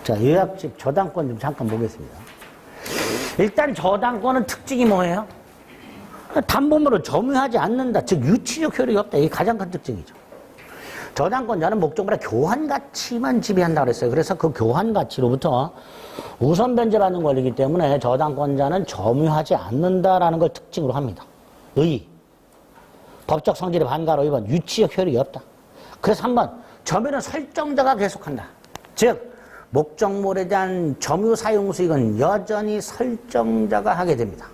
자, 요약집 저당권 좀 잠깐 보겠습니다. 일단 저당권은 특징이 뭐예요? 담보물을 점유하지 않는다. 즉 유치적 효력이 없다. 이게 가장 큰 특징이죠. 저당권자는 목적물의 교환 가치만 지배한다고 그랬어요. 그래서 그 교환 가치로부터 우선 변제받는 권리이기 때문에 저당권자는 점유하지 않는다라는 걸 특징으로 합니다. 의. 법적 성질의 반가로 위반, 유치적 효력이 없다. 그래서 한번 점유는 설정자가 계속한다. 즉 목적물에 대한 점유 사용 수익은 여전히 설정자가 하게 됩니다.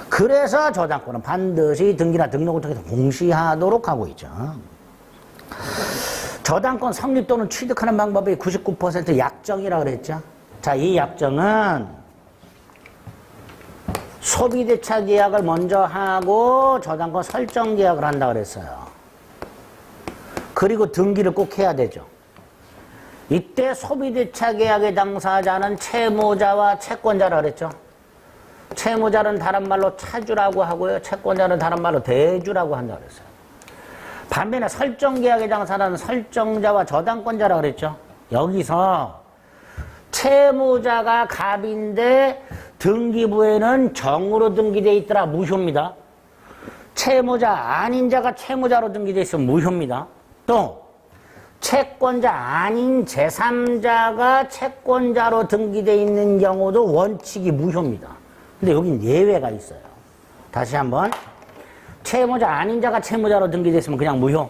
그래서 저당권은 반드시 등기나 등록을 통해서 공시하도록 하고 있죠. 저당권 성립 또는 취득하는 방법이 99% 약정이라고 그랬죠. 자, 이 약정은 소비대차 계약을 먼저 하고 저당권 설정 계약을 한다고 그랬어요. 그리고 등기를 꼭 해야 되죠. 이때 소비대차 계약의 당사자는 채무자와 채권자라고 그랬죠. 채무자는 다른 말로 차주라고 하고요. 채권자는 다른 말로 대주라고 한다고 그랬어요. 반면에 설정계약의 당사자는 설정자와 저당권자라고 그랬죠. 여기서 채무자가 갑인데 등기부에는 정으로 등기되어 있더라. 무효입니다. 채무자 아닌 자가 채무자로 등기되어 있으면 무효입니다. 또 채권자 아닌 제3자가 채권자로 등기되어 있는 경우도 원칙이 무효입니다. 근데 여긴 예외가 있어요. 다시 한번. 채무자 아닌 자가 채무자로 등기됐으면 그냥 무효.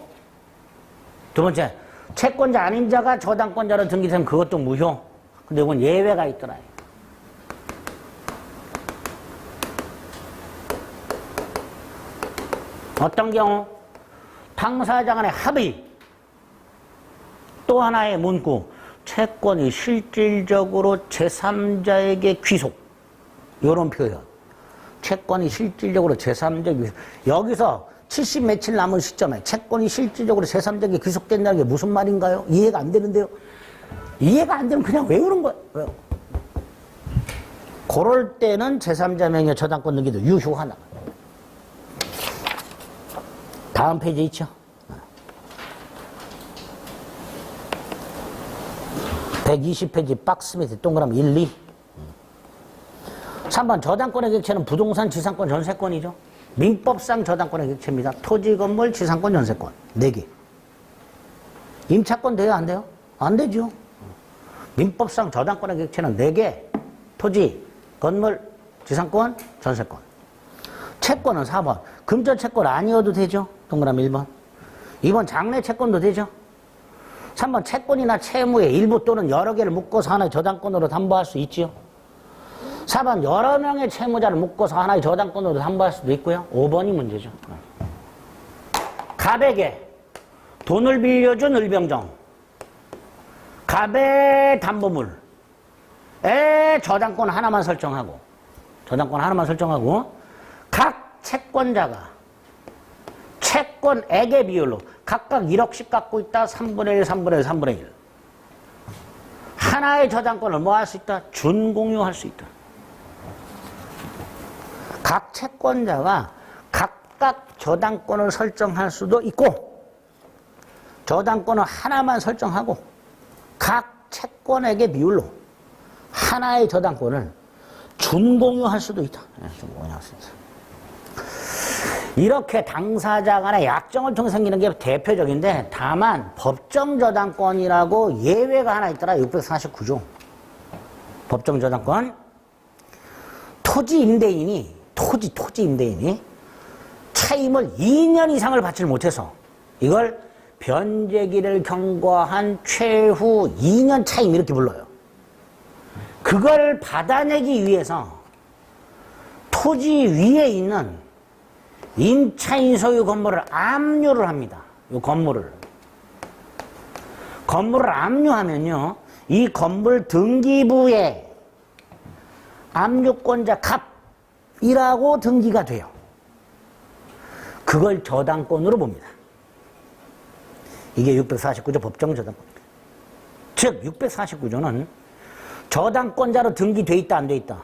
두 번째, 채권자 아닌 자가 저당권자로 등기되면 그것도 무효. 근데 이건 예외가 있더라. 어떤 경우? 당사자 간의 합의. 또 하나의 문구. 채권이 실질적으로 제3자에게 귀속. 이런 표현. 채권이 실질적으로 제3자에게 귀속. 여기서 70 며칠 남은 시점에 채권이 실질적으로 제3자에게 귀속된다는 게 무슨 말인가요? 이해가 안 되는데요. 이해가 안 되면 그냥 외우는 거예요. 왜요? 그럴 때는 제3자 명의 저당권 등기도 유효하나. 다음 페이지 있죠. 120페이지 박스 밑에 동그라미 1, 2. 3번 저당권의 객체는 부동산, 지상권, 전세권이죠. 민법상 저당권의 객체입니다. 토지, 건물, 지상권, 전세권 4개. 임차권 돼요? 안 돼요? 안 되죠. 민법상 저당권의 객체는 4개. 토지, 건물, 지상권, 전세권. 채권은 4번. 금전 채권 아니어도 되죠. 동그라미 1번. 2번 장래 채권도 되죠. 3번 채권이나 채무의 일부 또는 여러 개를 묶어서 하나의 저당권으로 담보할 수 있지요. 4번 여러 명의 채무자를 묶어서 하나의 저당권으로 담보할 수도 있고요. 5번이 문제죠. 갑에게 돈을 빌려준 을병정. 갑의 담보물에 저당권 하나만 설정하고 각 채권자가 채권액의 비율로 각각 1억씩 갖고 있다. 3분의 1, 3분의 1, 3분의 1. 하나의 저당권을 뭐 할 수 있다? 준공유할 수 있다. 각 채권자가 각각 저당권을 설정할 수도 있고 저당권을 하나만 설정하고 각 채권액의 비율로 하나의 저당권을 준공유할 수도 있다. 준공유할 수 있다. 이렇게 당사자 간의 약정을 통해 생기는 게 대표적인데 다만 법정저당권이라고 예외가 하나 있더라. 649조. 법정저당권. 토지 임대인이 차임을 2년 이상을 받지 못해서 이걸 변제기를 경과한 최후 2년 차임 이렇게 불러요. 그걸 받아내기 위해서 토지 위에 있는 임차인 소유 건물을 압류를 합니다. 이 건물을 압류하면요, 이 건물 등기부에 압류권자 갑이라고 등기가 돼요. 그걸 저당권으로 봅니다. 이게 649조 법정저당권입니다. 즉 649조는 저당권자로 등기돼 있다 안 돼 있다?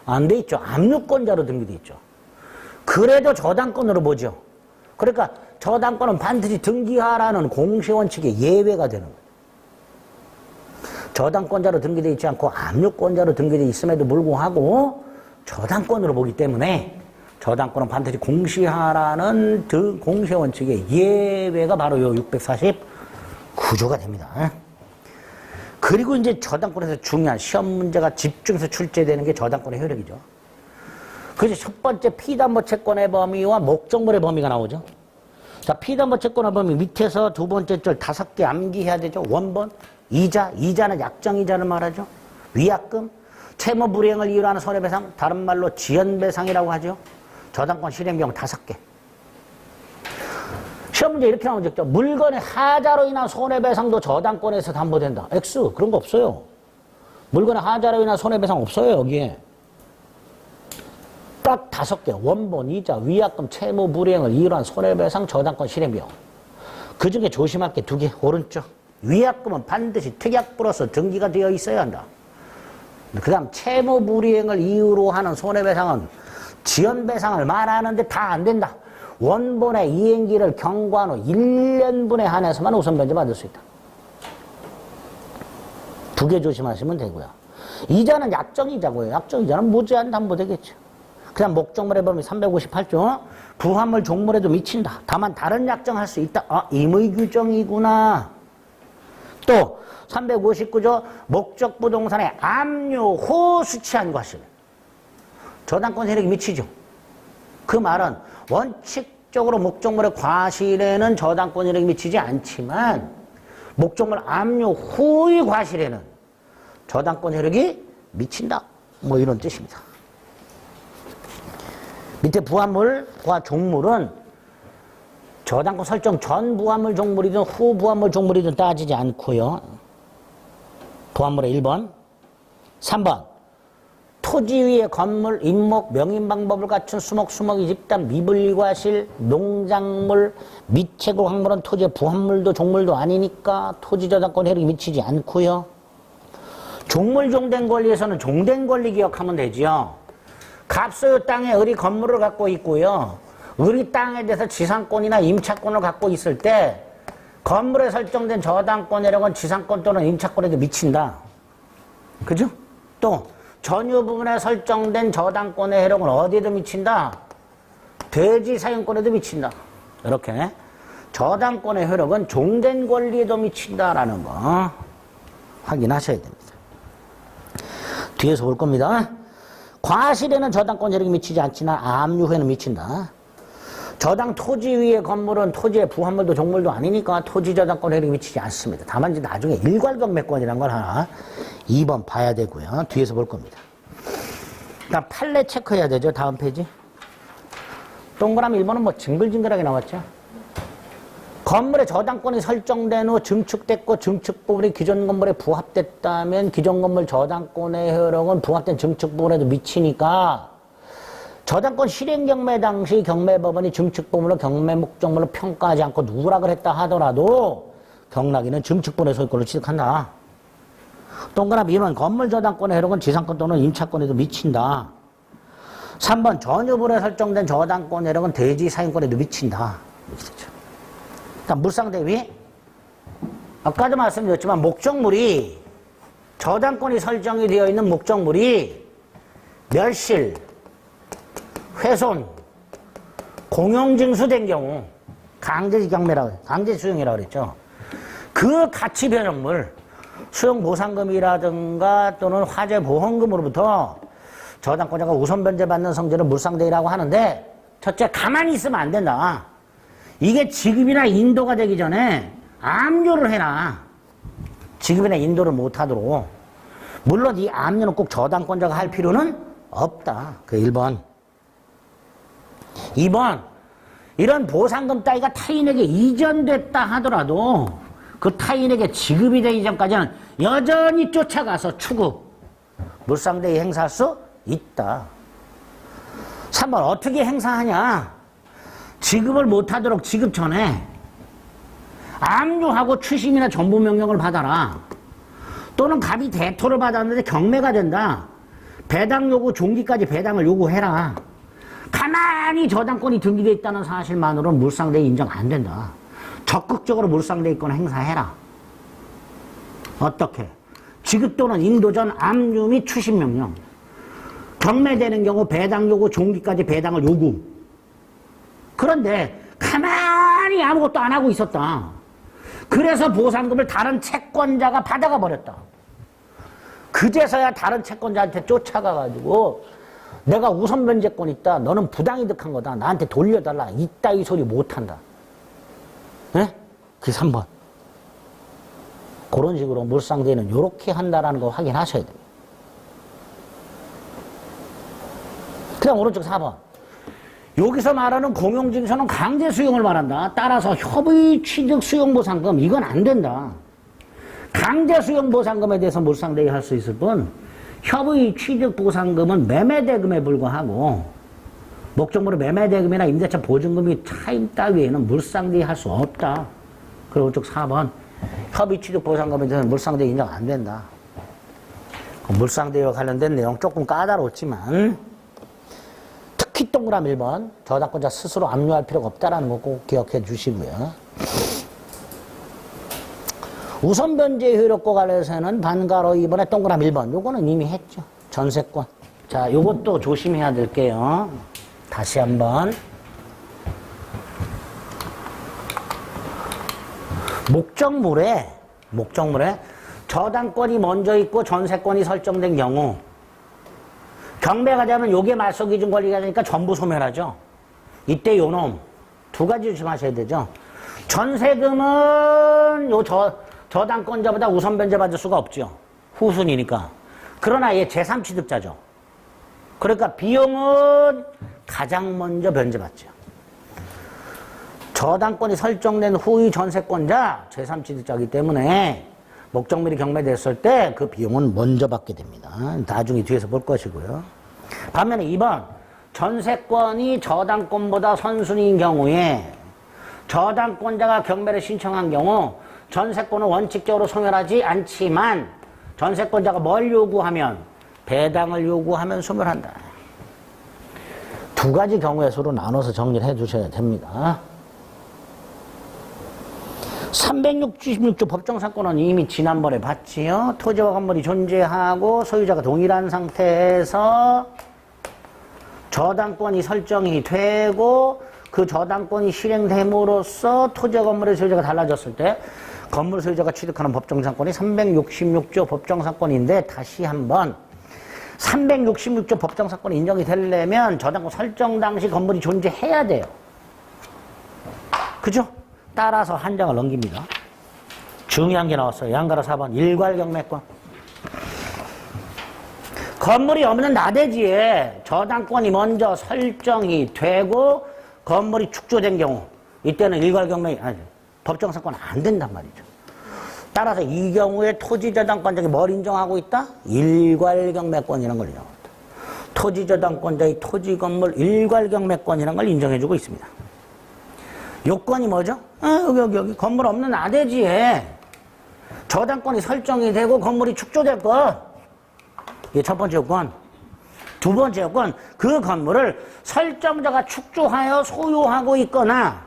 안 돼 있죠. 압류권자로 등기돼 있죠. 그래도 저당권으로 보죠. 그러니까 저당권은 반드시 등기하라는 공시원칙의 예외가 되는 거예요. 저당권자로 등기되어 있지 않고 압류권자로 등기되어 있음에도 불구하고 저당권으로 보기 때문에 저당권은 반드시 공시하라는 공시 원칙의 예외가 바로 요 649조가 됩니다. 그리고 이제 저당권에서 중요한 시험 문제가 집중해서 출제되는 게 저당권의 효력이죠. 그래서 첫 번째 피담보 채권의 범위와 목적물의 범위가 나오죠. 자, 피담보 채권의 범위 밑에서 두 번째 줄 5개 암기해야 되죠. 원본, 이자, 이자는 약정이자를 말하죠. 위약금, 채무 불이행을 이유로 하는 손해배상, 다른 말로 지연배상이라고 하죠. 저당권 실행 경우 5개. 시험 문제 이렇게 나온 적 있죠. 물건의 하자로 인한 손해배상도 저당권에서 담보된다. X 그런 거 없어요. 물건의 하자로 인한 손해배상 없어요. 여기에. 딱 5개. 원본, 이자, 위약금, 채무 불이행을 이유로 한 손해배상, 저당권 실행 비용. 그 중에 조심할 게 2개. 오른쪽. 위약금은 반드시 특약부로서 등기가 되어 있어야 한다. 그 다음 채무 불이행을 이유로 하는 손해배상은 지연배상을 말하는데 다 안 된다. 원본의 이행기를 경과한 후 1년분에 한해서만 우선 변제받을 수 있다. 2개 조심하시면 되고요. 이자는 약정이자고요. 약정이자는 무제한 담보되겠죠. 그 다음 목적물의 범위 358조. 부합물 종물에도 미친다. 다만 다른 약정할 수 있다. 아, 임의규정이구나. 또 359조 목적 부동산의 압류 후 수취한 과실. 저당권 세력이 미치죠. 그 말은 원칙적으로 목적물의 과실에는 저당권 세력이 미치지 않지만 목적물 압류 후의 과실에는 저당권 세력이 미친다. 뭐 이런 뜻입니다. 밑에 부합물과 종물은 저당권 설정 전 부합물 종물이든 후 부합물 종물이든 따지지 않고요. 부합물의 1번. 3번. 토지 위에 건물, 임목, 명인 방법을 갖춘 수목, 수목이 집단, 미분리과실, 농작물, 미채굴 확물은 토지의 부합물도 종물도 아니니까 토지 저당권 혜택이 미치지 않고요. 종물 종된 권리에서는 종된 권리 기억하면 되지요. 갑소유 땅에 을이 건물을 갖고 있고요. 을이 땅에 대해서 지상권이나 임차권을 갖고 있을 때 건물에 설정된 저당권 혜택은 지상권 또는 임차권에도 미친다. 그죠? 또 전유 부분에 설정된 저당권의 혜택은 어디에도 미친다? 대지 사용권에도 미친다. 이렇게 저당권의 효력은 종된 권리에도 미친다라는 거 확인하셔야 됩니다. 뒤에서 볼 겁니다. 과실에는 저당권 혜택이 미치지 않지만 압류 후에는 미친다. 저당 토지 위의 건물은 토지의 부합물도 종물도 아니니까 토지 저당권 혜택이 미치지 않습니다. 다만 이제 나중에 일괄경매권이라는 걸 하나 2번 봐야 되고요. 뒤에서 볼 겁니다. 일단 판례 체크해야 되죠. 다음 페이지. 동그라미 1번은 뭐 징글징글하게 나왔죠. 건물의 저당권이 설정된 후 증축됐고 증축 부분이 기존 건물에 부합됐다면 기존 건물 저당권의 효력은 부합된 증축 부분에도 미치니까 저당권 실행 경매 당시 경매법원이 증축 부분을 경매 목적물로 평가하지 않고 누락을 했다 하더라도 경락인은 증축 부분의 소유권을 취득한다. 동그라미 2번 건물 저당권의 효력은 지상권 또는 임차권에도 미친다. 3번 전유분에 설정된 저당권 효력은 대지 사용권에도 미친다. 이렇게 되죠. 일단 물상대비. 아까도 말씀드렸지만 목적물이 저당권이 설정이 되어 있는 목적물이 멸실, 훼손, 공용징수된 경우 강제 수용이라고 그랬죠. 그 가치 변형물 수용보상금이라든가 또는 화재보험금으로부터 저당권자가 우선 변제받는 성질을 물상대위라고 하는데 첫째 가만히 있으면 안 된다. 이게 지급이나 인도가 되기 전에 압류를 해라. 지급이나 인도를 못하도록. 물론 이 압류는 꼭 저당권자가 할 필요는 없다. 그 1번. 2번. 이런 보상금 따위가 타인에게 이전됐다 하더라도 그 타인에게 지급이 되기 전까지는 여전히 쫓아가서 추구, 물상대위 행사할 수 있다. 3번 어떻게 행사하냐? 지급을 못하도록 지급 전에 압류하고 추심이나 전부명령을 받아라. 또는 갑이 대토를 받았는데 경매가 된다. 배당 요구 종기까지 배당을 요구해라. 가만히 저당권이 등기되어 있다는 사실만으로는 물상대위 인정 안 된다. 적극적으로 물상대위권 행사해라. 어떻게? 지급 또는 인도 전 압류 및 추심 명령. 경매되는 경우 배당 요구 종기까지 배당을 요구. 그런데 가만히 아무것도 안 하고 있었다. 그래서 보상금을 다른 채권자가 받아가 버렸다. 그제서야 다른 채권자한테 쫓아가가지고 내가 우선 변제권 있다. 너는 부당이득한 거다. 나한테 돌려달라. 이따위 소리 못한다. 네? 그게 3번. 그런 식으로 물상대는 이렇게 한다라는 거 확인하셔야 돼요. 그 다음 오른쪽 4번. 여기서 말하는 공용징수는 강제 수용을 말한다. 따라서 협의 취득 수용보상금 이건 안 된다. 강제 수용보상금에 대해서 물상대기 할 수 있을 뿐 협의 취득 보상금은 매매대금에 불과하고 목적물의 매매대금이나 임대차 보증금이 차임 따위에는 물상대기 할 수 없다. 그리고 오른쪽 4번. 협의 취득 보상금에 대해서는 물상대기 인정 안 된다. 물상대기와 관련된 내용 조금 까다롭지만 특히 동그라미 1번 저당권자 스스로 압류할 필요가 없다라는 거 꼭 기억해 주시고요. 우선 변제 효력과 관련해서는 반가로 2번에 동그라미 1번 요거는 이미 했죠. 전세권. 자, 요것도 조심해야 될게요. 다시 한번 목적물에 저당권이 먼저 있고 전세권이 설정된 경우 경매가 되면 요게 말소 기준 권리가 되니까 전부 소멸하죠. 이때 요놈 두 가지 조심하셔야 되죠. 전세금은 요 저당권자보다 우선 변제 받을 수가 없죠. 후순위니까. 그러나 얘 제3취득자죠. 그러니까 비용은 가장 먼저 변제받죠. 저당권이 설정된 후의 전세권자 제3취득자이기 때문에 목적물이 경매됐을 때 그 비용은 먼저 받게 됩니다. 나중에 뒤에서 볼 것이고요. 반면에 2번 전세권이 저당권보다 선순위인 경우에 저당권자가 경매를 신청한 경우 전세권은 원칙적으로 소멸하지 않지만 전세권자가 뭘 요구하면 배당을 요구하면 소멸한다. 두 가지 경우의 수로 나눠서 정리를 해 주셔야 됩니다. 366조 법정사건은 이미 지난번에 봤지요. 토지와 건물이 존재하고 소유자가 동일한 상태에서 저당권이 설정이 되고 그 저당권이 실행됨으로써 토지와 건물의 소유자가 달라졌을 때 건물 소유자가 취득하는 법정사건이 366조 법정사건인데 다시 한번 366조 법정사건이 인정이 되려면 저당권 설정 당시 건물이 존재해야 돼요. 그죠? 따라서 한 장을 넘깁니다. 중요한 게 나왔어요. 양가로 4번 일괄경매권. 건물이 없는 나대지에 저당권이 먼저 설정이 되고 건물이 축조된 경우 이때는 일괄경매 법정사건 안 된단 말이죠. 따라서 이 경우에 토지저당권자가 뭘 인정하고 있다? 일괄경매권이라는 걸 인정합니다. 토지저당권자의 토지건물 일괄경매권이라는 걸 인정해주고 있습니다. 요건이 뭐죠? 여기 건물 없는 나대지에 저당권이 설정이 되고 건물이 축조될 것. 이게 첫 번째 요건. 두 번째 요건, 그 건물을 설정자가 축조하여 소유하고 있거나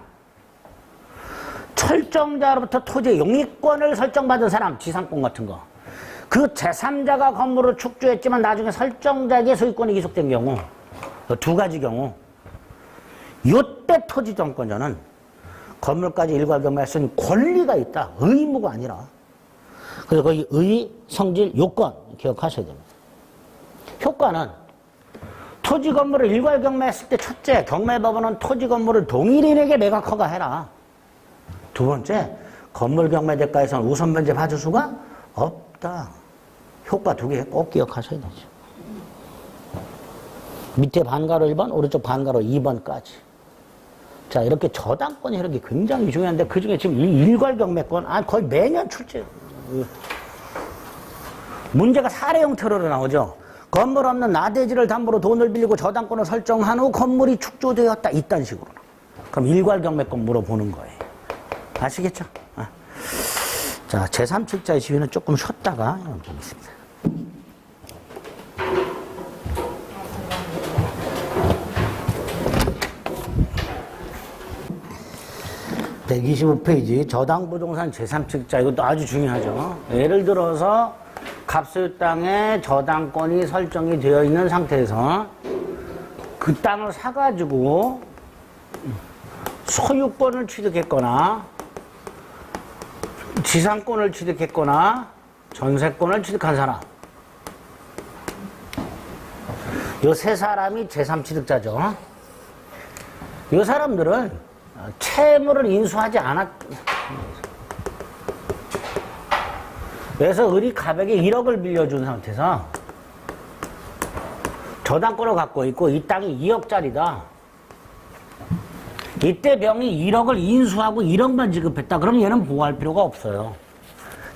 설정자로부터 토지 용익권을 설정받은 사람, 지상권 같은 거. 그 제3자가 건물을 축조했지만 나중에 설정자에게 소유권이 기속된 경우, 두 가지 경우, 요때 토지정권자는 건물까지 일괄경매할 수 있는 권리가 있다. 의무가 아니라. 그래서 거기 의, 성질, 요건 기억하셔야 됩니다. 효과는 토지 건물을 일괄경매했을 때 첫째, 경매법원은 토지 건물을 동일인에게 매각 허가해라. 두 번째, 건물 경매 대가에서는 우선 변제 받을 수가 없다. 효과 두 개 꼭 기억하셔야 되죠. 밑에 반가로 1번, 오른쪽 반가로 2번까지. 자, 이렇게 저당권이 이렇게 굉장히 중요한데 그 중에 지금 일괄경매권, 거의 매년 출제. 문제가 사례 형태로 나오죠. 건물 없는 나대지를 담보로 돈을 빌리고 저당권을 설정한 후 건물이 축조되었다. 이딴 식으로. 그럼 일괄경매권 물어보는 거예요. 아시겠죠? 자, 제3칙자의 시비는 조금 쉬었다가 좀 있습니다. (125페이지) 저당부동산 제3칙자, 이것도 아주 중요하죠. 예를 들어서 갑소유 땅에 저당권이 설정이 되어 있는 상태에서 그 땅을 사가지고 소유권을 취득했거나 지상권을 취득했거나 전세권을 취득한 사람, 요 세 사람이 제3취득자죠. 요 사람들은 채무를 인수하지 않았. 그래서 을이 갑에게 1억을 빌려준 상태에서 저당권을 갖고 있고 이 땅이 2억짜리다. 이때 병이 1억을 인수하고 1억만 지급했다. 그럼 얘는 보호할 필요가 없어요.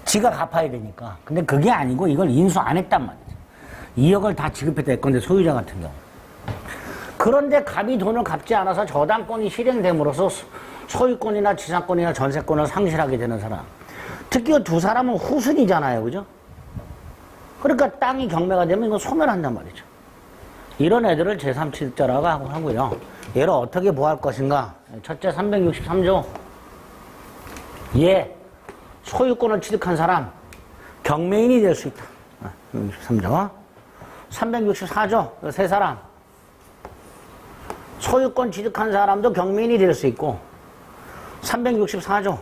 지가 갚아야 되니까. 근데 그게 아니고 이걸 인수 안 했단 말이죠. 2억을 다 지급했다 했건데 소유자 같은 경우. 그런데 갑이 돈을 갚지 않아서 저당권이 실행됨으로써 소유권이나 지상권이나 전세권을 상실하게 되는 사람. 특히 두 사람은 후순이잖아요. 그죠? 그러니까 땅이 경매가 되면 이거 소멸한단 말이죠. 이런 애들을 제3취득자라고 하고요. 얘를 어떻게 보호할 것인가? 첫째 363조. 얘 소유권을 취득한 사람 경매인이 될 수 있다. 363조. 364조. 세 사람 소유권 취득한 사람도 경매인이 될 수 있고 364조.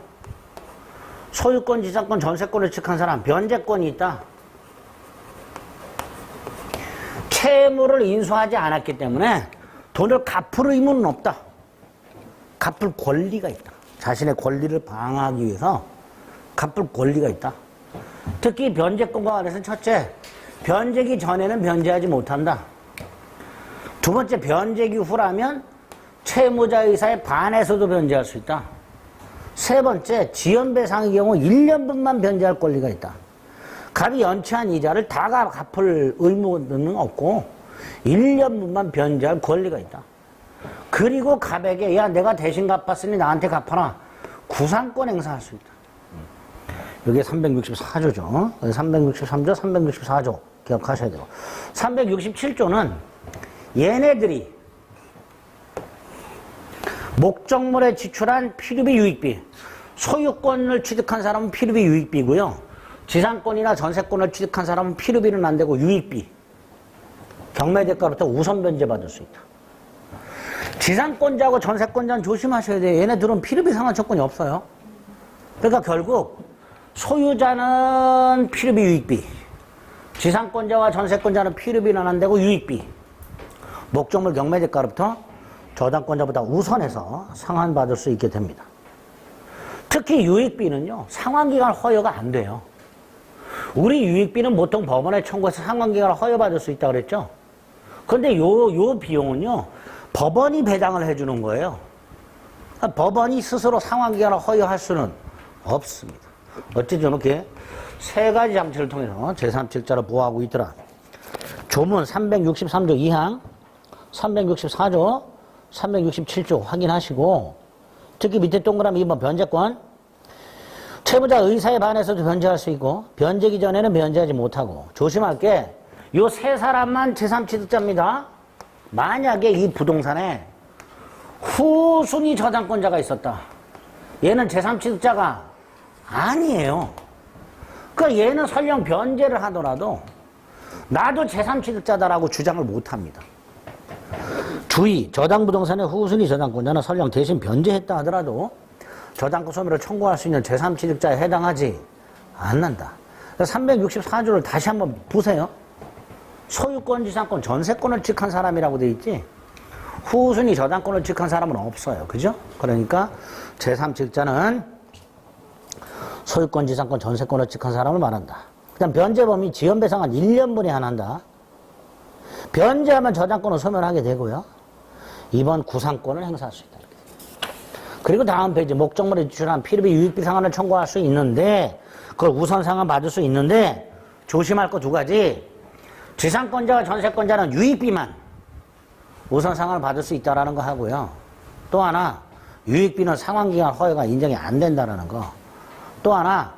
소유권, 지상권, 전세권을 취득한 사람 변제권이 있다. 채무를 인수하지 않았기 때문에 돈을 갚을 의무는 없다. 갚을 권리가 있다. 자신의 권리를 방어하기 위해서 갚을 권리가 있다. 특히 변제권과 관해서는 첫째, 변제기 전에는 변제하지 못한다. 두 번째, 변제기 후라면 채무자 의사에 반해서도 변제할 수 있다. 세 번째, 지연배상의 경우 1년분만 변제할 권리가 있다. 갑이 연체한 이자를 다 갚을 의무는 없고 1년분만 변제할 권리가 있다. 그리고 갑에게 야 내가 대신 갚았으니 나한테 갚아라. 구상권 행사할 수 있다. 이게 364조죠. 363조, 364조 기억하셔야 되고 367조는 얘네들이 목적물에 지출한 필요비 유익비, 소유권을 취득한 사람은 필요비 유익비고요. 지상권이나 전세권을 취득한 사람은 필요비는 안 되고 유익비, 경매대가로부터 우선 변제받을 수 있다. 지상권자하고 전세권자는 조심하셔야 돼요. 얘네들은 필요비 상환 조건이 없어요. 그러니까 결국 소유자는 필요비 유익비, 지상권자와 전세권자는 필요비는 안 되고 유익비, 목적물 경매대가로부터 저당권자보다 우선해서 상환받을 수 있게 됩니다. 특히 유익비는요, 상환기간 허여가 안 돼요. 우리 유익비는 보통 법원에 청구해서 상환기간을 허여받을 수 있다고 그랬죠? 근데 요 비용은요, 법원이 배당을 해주는 거예요. 그러니까 법원이 스스로 상환기간을 허여할 수는 없습니다. 어찌 저렇게 세 가지 장치를 통해서 제3취득자를 보호하고 있더라. 조문 363조 2항, 364조, 367조 확인하시고, 특히 밑에 동그라미 2번 변제권, 채무자 의사에 반해서도 변제할 수 있고 변제기 전에는 변제하지 못하고, 조심할 게 요 세 사람만 제3취득자입니다. 만약에 이 부동산에 후순위 저당권자가 있었다. 얘는 제3취득자가 아니에요. 그러니까 얘는 설령 변제를 하더라도 나도 제3취득자다라고 주장을 못합니다. 주의, 저당부동산의 후순위 저당권자는 설령 대신 변제했다 하더라도 저당권 소멸을 청구할 수 있는 제3취득자에 해당하지 않는다. 364조를 다시 한번 보세요. 소유권, 지상권, 전세권을 취득한 사람이라고 돼 있지 후순위 저당권을 취득한 사람은 없어요. 그죠? 그러니까 제3취득자는 소유권, 지상권, 전세권을 취득한 사람을 말한다. 그 다음 변제범위 지연배상은 1년분에 한한다. 변제하면 저당권을 소멸하게 되고요. 2번 구상권을 행사할 수 있다. 그리고 다음 페이지 목적물에 지출한 필요비 유익비 상환을 청구할 수 있는데 그걸 우선 상환 받을 수 있는데 조심할 거 두 가지. 지상권자와 전세권자는 유익비만 우선 상환을 받을 수 있다는 거 하고요. 또 하나 유익비는 상환기간 허여가 인정이 안 된다는 거. 또 하나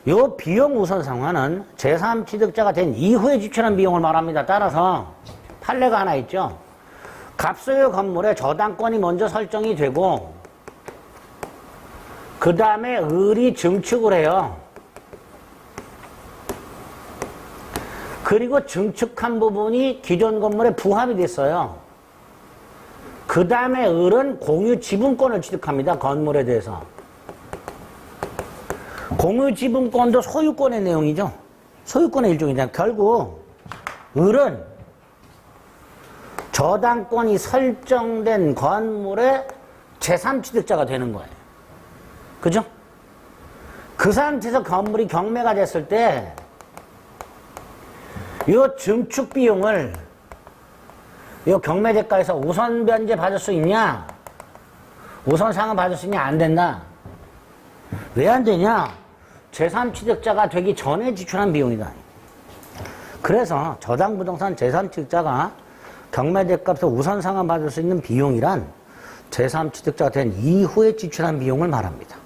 요 비용 우선 상환은 제3취득자가 된 이후에 지출한 비용을 말합니다. 따라서 판례가 하나 있죠. 갑소유 건물에 저당권이 먼저 설정이 되고 그 다음에 을이 증축을 해요. 그리고 증축한 부분이 기존 건물에 부합이 됐어요. 그 다음에 을은 공유 지분권을 취득합니다. 건물에 대해서. 공유 지분권도 소유권의 내용이죠. 소유권의 일종이잖아요. 결국 을은 저당권이 설정된 건물의 제3취득자가 되는 거예요. 그죠? 그 상태에서 건물이 경매가 됐을 때 이 증축 비용을 이 경매 대가에서 우선 변제 받을 수 있냐? 우선 상환 받을 수 있냐? 안 된다. 왜 안 되냐? 제3취득자가 되기 전에 지출한 비용이다. 그래서 저당부동산 제3취득자가 경매 대가에서 우선 상환 받을 수 있는 비용이란 제3취득자가 된 이후에 지출한 비용을 말합니다.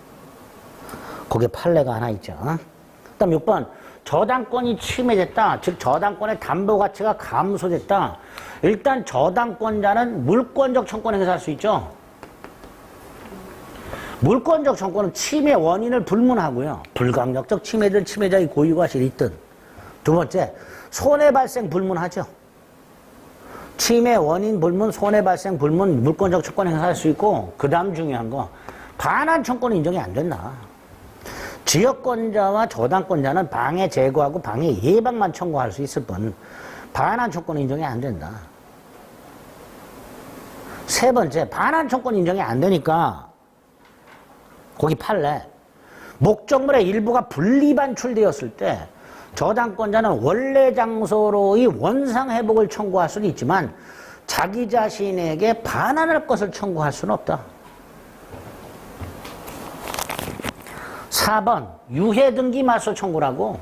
거기에 판례가 하나 있죠. 그 다음 6번. 저당권이 침해됐다. 즉 저당권의 담보가치가 감소됐다. 일단 저당권자는 물권적 청권 행사할 수 있죠. 물권적 청권은 침해 원인을 불문하고요. 불강력적 침해든 침해자의 고유과실이 있든. 두 번째, 손해 발생 불문하죠. 침해 원인 불문, 손해 발생 불문, 물권적 청권 행사할 수 있고, 그 다음 중요한 거, 반환 청권 인정이 안 된다. 지역권자와 저당권자는 방해 제거하고 방해 예방만 청구할 수 있을 뿐 반환 청권 인정이 안 된다. 세 번째, 반환 청권 인정이 안 되니까 거기 판례. 목적물의 일부가 분리 반출되었을 때 저당권자는 원래 장소로의 원상 회복을 청구할 수는 있지만 자기 자신에게 반환할 것을 청구할 수는 없다. 4번 유해등기 말소 청구라고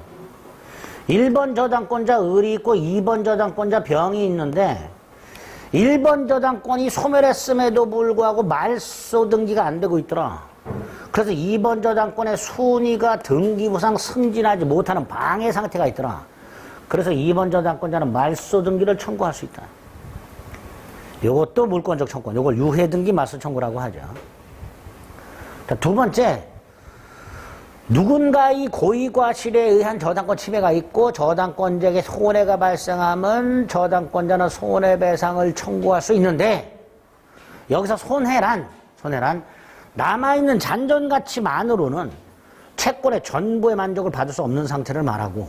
1번 저당권자 을이 있고 2번 저당권자 병이 있는데 1번 저당권이 소멸했음에도 불구하고 말소 등기가 안 되고 있더라. 그래서 2번 저당권의 순위가 등기부상 승진하지 못하는 방해 상태가 있더라. 그래서 2번 저당권자는 말소 등기를 청구할 수 있다. 이것도 물권적 청구, 이걸 유해등기 말소 청구라고 하죠. 자, 두 번째, 누군가의 고의과실에 의한 저당권 침해가 있고 저당권자에게 손해가 발생하면 저당권자는 손해배상을 청구할 수 있는데 여기서 손해란 남아있는 잔존가치만으로는 채권의 전부의 만족을 받을 수 없는 상태를 말하고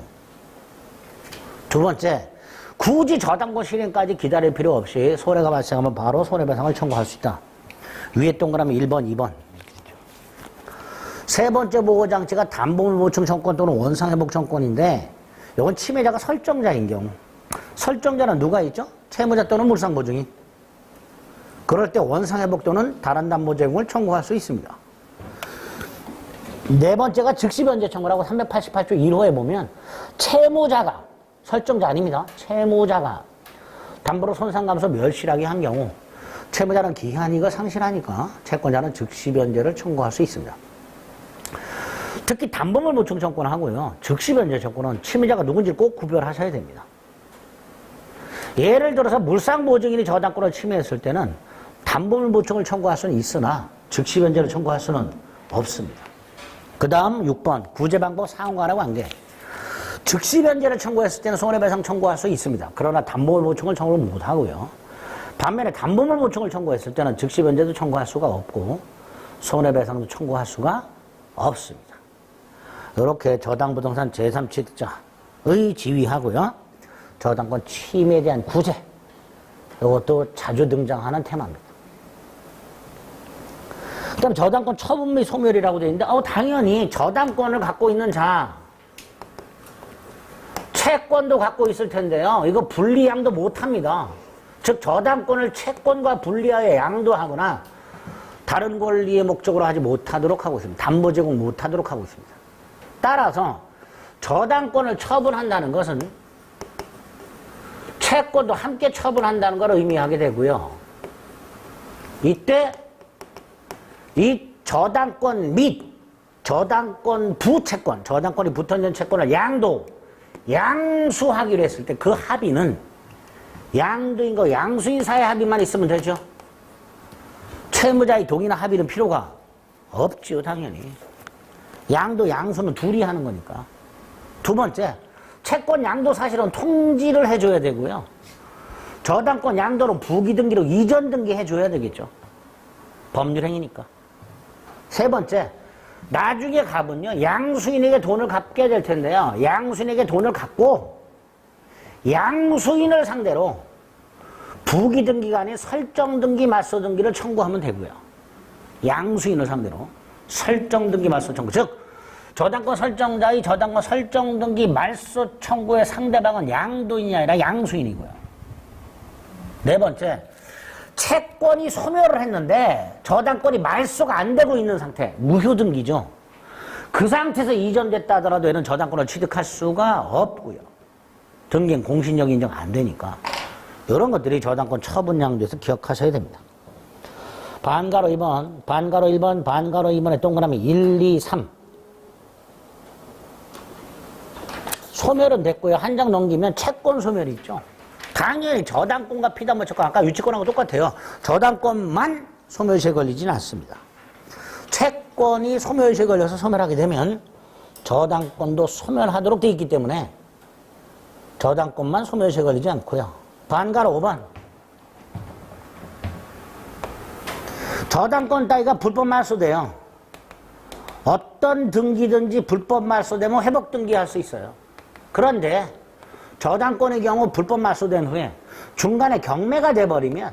두 번째, 굳이 저당권 실행까지 기다릴 필요 없이 손해가 발생하면 바로 손해배상을 청구할 수 있다. 위에 동그라미 1번, 2번. 세 번째 보호장치가 담보물 보충 청권 또는 원상회복 청권인데 이건 침해자가 설정자인 경우. 설정자는 누가 있죠? 채무자 또는 물상보증인. 그럴 때 원상회복 또는 다른 담보 제공을 청구할 수 있습니다. 네 번째가 즉시변제 청구라고 388조 1호에 보면 채무자가 설정자 아닙니다. 채무자가 담보로 손상감소 멸실하게 한 경우 채무자는 기한이가 상실하니까 채권자는 즉시변제를 청구할 수 있습니다. 특히 담보물 보충 청구는 하고요. 즉시변제 청구는 침해자가 누군지 꼭 구별하셔야 됩니다. 예를 들어서 물상보증인이 저당권을 침해했을 때는 담보물 보충을 청구할 수는 있으나 즉시변제를 청구할 수는 없습니다. 그 다음 6번 구제방법 상호간의 관계. 즉시변제를 청구했을 때는 손해배상 청구할 수 있습니다. 그러나 담보물 보충을 청구를 못하고요. 반면에 담보물 보충을 청구했을 때는 즉시변제도 청구할 수가 없고 손해배상도 청구할 수가 없습니다. 이렇게 저당부동산 제3취득자의 지위하고요. 저당권 침해에 대한 구제. 이것도 자주 등장하는 테마입니다. 그 다음 저당권 처분 및 소멸이라고 되어 있는데 당연히 저당권을 갖고 있는 자 채권도 갖고 있을 텐데요. 이거 분리양도 못합니다. 즉 저당권을 채권과 분리하여 양도하거나 다른 권리의 목적으로 하지 못하도록 하고 있습니다. 담보 제공 못하도록 하고 있습니다. 따라서 저당권을 처분한다는 것은 채권도 함께 처분한다는 걸 의미하게 되고요. 이때 이 저당권 및 저당권 부채권, 저당권이 붙어있는 채권을 양수하기로 했을 때 그 합의는 양도인 거 양수인 사의 합의만 있으면 되죠. 채무자의 동의나 합의는 필요가 없지요, 당연히. 양도, 양수는 둘이 하는 거니까. 두 번째, 채권 양도 사실은 통지를 해줘야 되고요. 저당권 양도는 부기 등기로 이전 등기 해줘야 되겠죠. 법률행위니까. 세 번째, 나중에 가면요, 양수인에게 돈을 갚게 될 텐데요. 양수인에게 돈을 갚고 양수인을 상대로 부기 등기가 아닌 설정 등기, 말소 등기를 청구하면 되고요. 양수인을 상대로 설정 등기, 말소 청구. 즉, 저당권 설정자의 저당권 설정 등기, 말소 청구의 상대방은 양도인이 아니라 양수인이고요. 네 번째, 채권이 소멸을 했는데 저당권이 말소가 안 되고 있는 상태, 무효등기죠. 그 상태에서 이전됐다 하더라도 얘는 저당권을 취득할 수가 없고요. 등기는 공신력 인정 안 되니까. 이런 것들이 저당권 처분 양도에서 기억하셔야 됩니다. 반가로 2번, 반가로 1번, 반가로 2번에 동그라미 1, 2, 3. 소멸은 됐고요. 한 장 넘기면 채권 소멸이 있죠. 당연히 저당권과 피담보 채권, 아까 유치권하고 똑같아요. 저당권만 소멸시에 걸리지는 않습니다. 채권이 소멸시에 걸려서 소멸하게 되면 저당권도 소멸하도록 되어 있기 때문에 저당권만 소멸시에 걸리지 않고요. 반가로 5번. 저당권 따위가 불법 말소돼요. 어떤 등기든지 불법 말소되면 회복 등기할 수 있어요. 그런데 저당권의 경우 불법 말소된 후에 중간에 경매가 돼버리면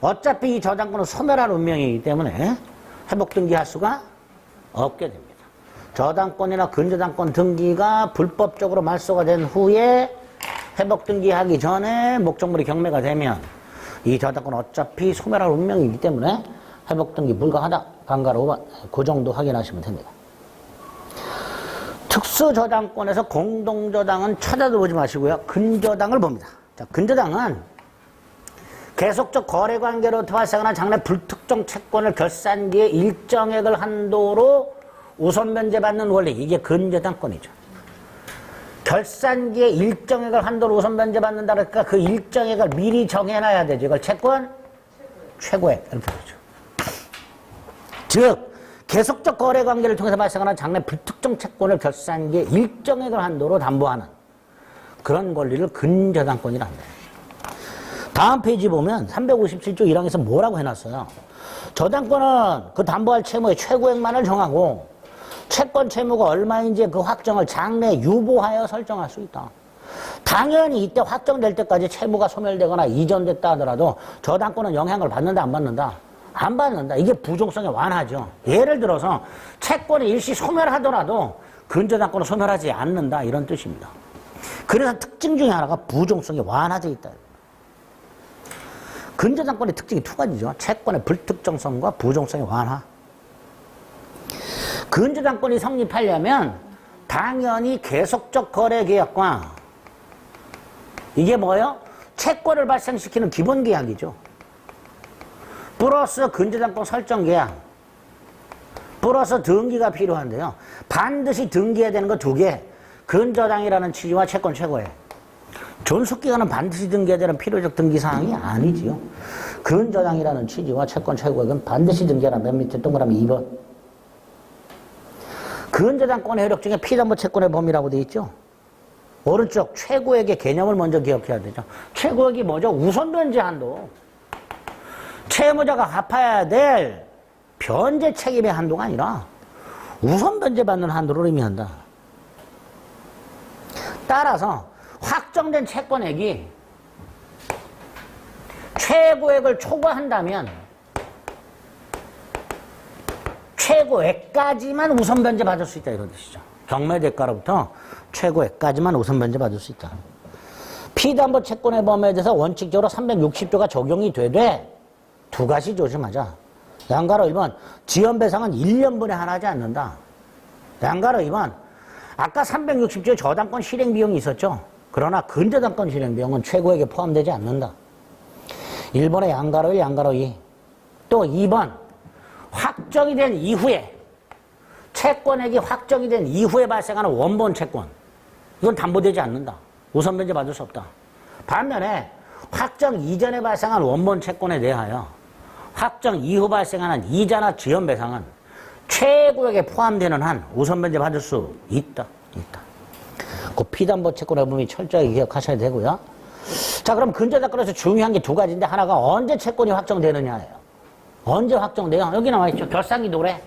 어차피 이 저당권은 소멸한 운명이기 때문에 회복 등기할 수가 없게 됩니다. 저당권이나 근저당권 등기가 불법적으로 말소가 된 후에 회복 등기하기 전에 목적물이 경매가 되면 이 저당권은 어차피 소멸한 운명이기 때문에 회복 등기 불가하다. 반가로 5번. 그 정도 확인하시면 됩니다. 특수저당권에서 공동저당은 쳐다도 보지 마시고요. 근저당을 봅니다. 자, 근저당은 계속적 거래관계로 발생하는 장래 불특정 채권을 결산기에 일정액을 한도로 우선 변제받는 원리. 이게 근저당권이죠. 결산기에 일정액을 한도로 우선 변제받는다 그러니까 그 일정액을 미리 정해놔야 되죠. 이걸 채권 최고액 이렇게 부르죠. 즉 계속적 거래관계를 통해서 발생하는 장래 불특정 채권을 결산기에 일정액을 한도로 담보하는 그런 권리를 근저당권이라 한다. 다음 페이지 보면 357조 1항에서 뭐라고 해놨어요. 저당권은 그 담보할 채무의 최고액만을 정하고 채권 채무가 얼마인지 그 확정을 장래 유보하여 설정할 수 있다. 당연히 이때 확정될 때까지 채무가 소멸되거나 이전됐다 하더라도 저당권은 영향을 받는다 안 받는다? 안 받는다. 이게 부종성의 완화죠. 예를 들어서 채권이 일시 소멸하더라도 근저당권은 소멸하지 않는다 이런 뜻입니다. 그래서 특징 중에 하나가 부종성이 완화되어 있다. 근저당권의 특징이 두 가지죠. 채권의 불특정성과 부종성의 완화. 근저당권이 성립하려면 당연히 계속적 거래계약과 이게 뭐예요? 채권을 발생시키는 기본계약이죠. 플러스 근저당권 설정계약 플러스 등기가 필요한데요. 반드시 등기해야 되는 거 두 개. 근저당이라는 취지와 채권 최고액. 존속기간은 반드시 등기해야 되는 필요적 등기사항이 아니지요. 근저당이라는 취지와 채권 최고액은 반드시 등기하라. 맨 밑에 동그라미 2번. 근저당권의 효력 중에 피담보 채권의 범위라고 되어 있죠. 오른쪽 최고액의 개념을 먼저 기억해야 되죠. 최고액이 뭐죠? 우선 변제 한도. 채무자가 갚아야 될 변제 책임의 한도가 아니라 우선 변제받는 한도를 의미한다. 따라서 확정된 채권액이 최고액을 초과한다면 최고액까지만 우선 변제받을 수 있다 이런 뜻이죠. 경매대가로부터 최고액까지만 우선 변제받을 수 있다. 피담보 채권의 범위에 대해서 원칙적으로 360조가 적용이 되되 두 가지 조심하자. 양가로 1번 지연배상은 1년분에 하나 하지 않는다. 양가로 2번 아까 360조 저당권 실행비용이 있었죠. 그러나 근저당권 실행비용은 최고액에 포함되지 않는다. 1번의 양가로 1, 양가로 2. 또 2번 확정이 된 이후에 채권액이 확정이 된 이후에 발생하는 원본 채권 이건 담보되지 않는다. 우선 변제 받을 수 없다. 반면에 확정 이전에 발생한 원본 채권에 대하여 확정 이후 발생하는 이자나 지연배상은 최고액에 포함되는 한 우선 변제 받을 수 있다. 그 피담보 채권의 부분이 철저하게 기억하셔야 되고요. 자, 그럼 근저당권에서 중요한 게 두 가지인데 하나가 언제 채권이 확정되느냐예요. 언제 확정돼요? 여기 나와 있죠. 결산기 도래.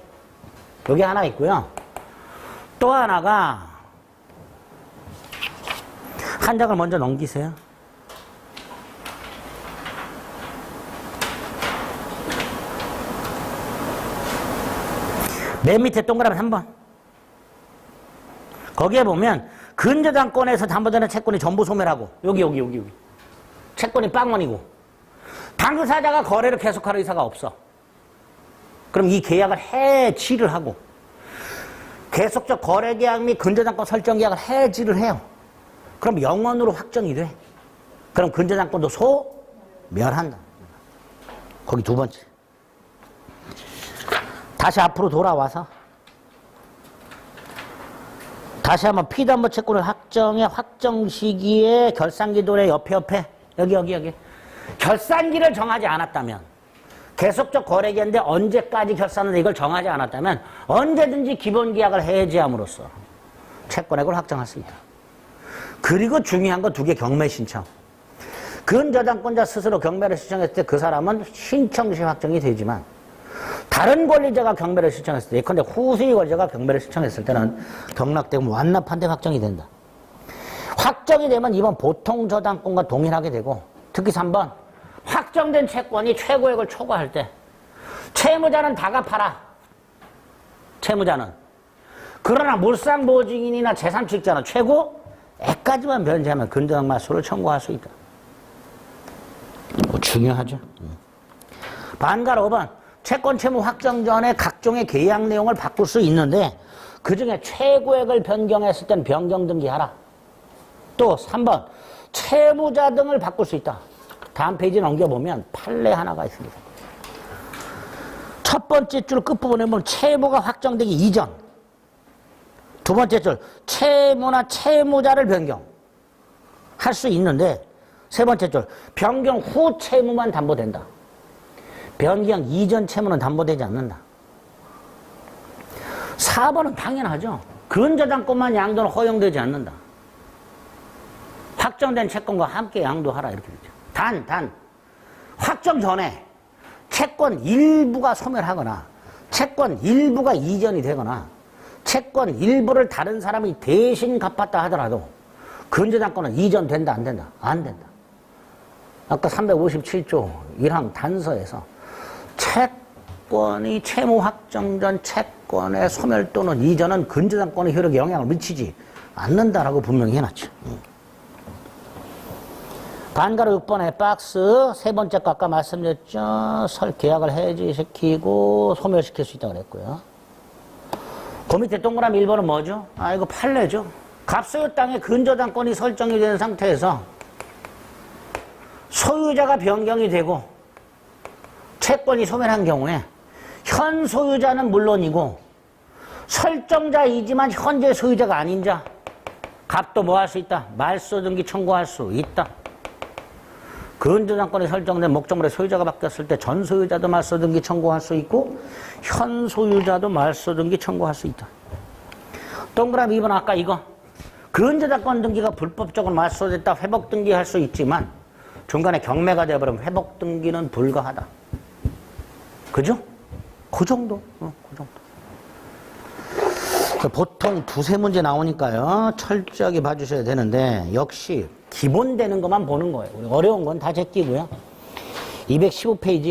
여기 하나 있고요. 또 하나가 한 장을 먼저 넘기세요. 맨 밑에 동그라미 3번. 거기에 보면 근저당권에서 담보되는 채권이 전부 소멸하고 여기 채권이 빵원이고 당사자가 거래를 계속할 의사가 없어. 그럼 이 계약을 해지를 하고 계속적 거래계약 및 근저당권 설정계약을 해지를 해요. 그럼 영원으로 확정이 돼. 그럼 근저당권도 소멸한다. 거기 두 번째. 다시 앞으로 돌아와서 다시 한번 피담보 채권을 확정해 확정 시기에 결산기도래 옆에 여기 결산기를 정하지 않았다면 계속적 거래계인데 언제까지 결산을 이걸 정하지 않았다면 언제든지 기본계약을 해지함으로써 채권액을 확정할 수 있다. 그리고 중요한 거 두 개 경매 신청. 근저당권자 스스로 경매를 신청했을 때 그 사람은 신청 시 확정이 되지만 다른 권리자가 경매를 신청했을 때 예컨대 후수의 권리자가 경매를 신청했을 때는 경락되고 완납한 데 확정이 된다. 확정이 되면 이번 보통 저당권과 동일하게 되고 특히 3번 확정된 채권이 최고액을 초과할 때 채무자는 다 갚아라. 채무자는. 그러나 물상보증인이나 제3취득자는 최고액까지만 변제하면 근저당말소를 청구할 수 있다. 중요하죠. 반가로 5번 채권 채무 확정 전에 각종의 계약 내용을 바꿀 수 있는데 그중에 최고액을 변경했을 땐 변경 등기하라. 또 3번 채무자 등을 바꿀 수 있다. 다음 페이지 넘겨보면 판례 하나가 있습니다. 첫 번째 줄 끝부분에 보면 채무가 확정되기 이전. 두 번째 줄 채무나 채무자를 변경할 수 있는데 세 번째 줄 변경 후 채무만 담보된다. 변경 이전 채무는 담보되지 않는다. 4번은 당연하죠. 근저당권만 양도는 허용되지 않는다. 확정된 채권과 함께 양도하라 이렇게 되죠. 단 확정 전에 채권 일부가 소멸하거나 채권 일부가 이전이 되거나 채권 일부를 다른 사람이 대신 갚았다 하더라도 근저당권은 이전된다 안 된다? 안 된다. 아까 357조 1항 단서에서 채권이 채무 확정 전 채권의 소멸 또는 이전은 근저당권의 효력에 영향을 미치지 않는다라고 분명히 해놨죠. 반가로 6번에 박스 세 번째 거 아까 말씀드렸죠. 계약을 해지시키고 소멸시킬 수 있다고 그랬고요. 그 밑에 동그라미 1번은 뭐죠? 이거 판례죠. 갑소유 땅에 근저당권이 설정이 된 상태에서 소유자가 변경이 되고 채권이 소멸한 경우에 현 소유자는 물론이고 설정자이지만 현재 소유자가 아닌 자 갑도 뭐 할 수 있다? 말소 등기 청구할 수 있다. 근저당권이 설정된 목적물의 소유자가 바뀌었을 때 전 소유자도 말소 등기 청구할 수 있고 현 소유자도 말소 등기 청구할 수 있다. 동그라미 2번 아까 이거 근저당권 등기가 불법적으로 말소됐다 회복 등기할 수 있지만 중간에 경매가 되어버리면 회복 등기는 불가하다. 그죠? 그 정도. 그 정도. 보통 두세 문제 나오니까요. 철저하게 봐주셔야 되는데 역시 기본 되는 것만 보는 거예요. 어려운 건 다 제끼고요. 215페이지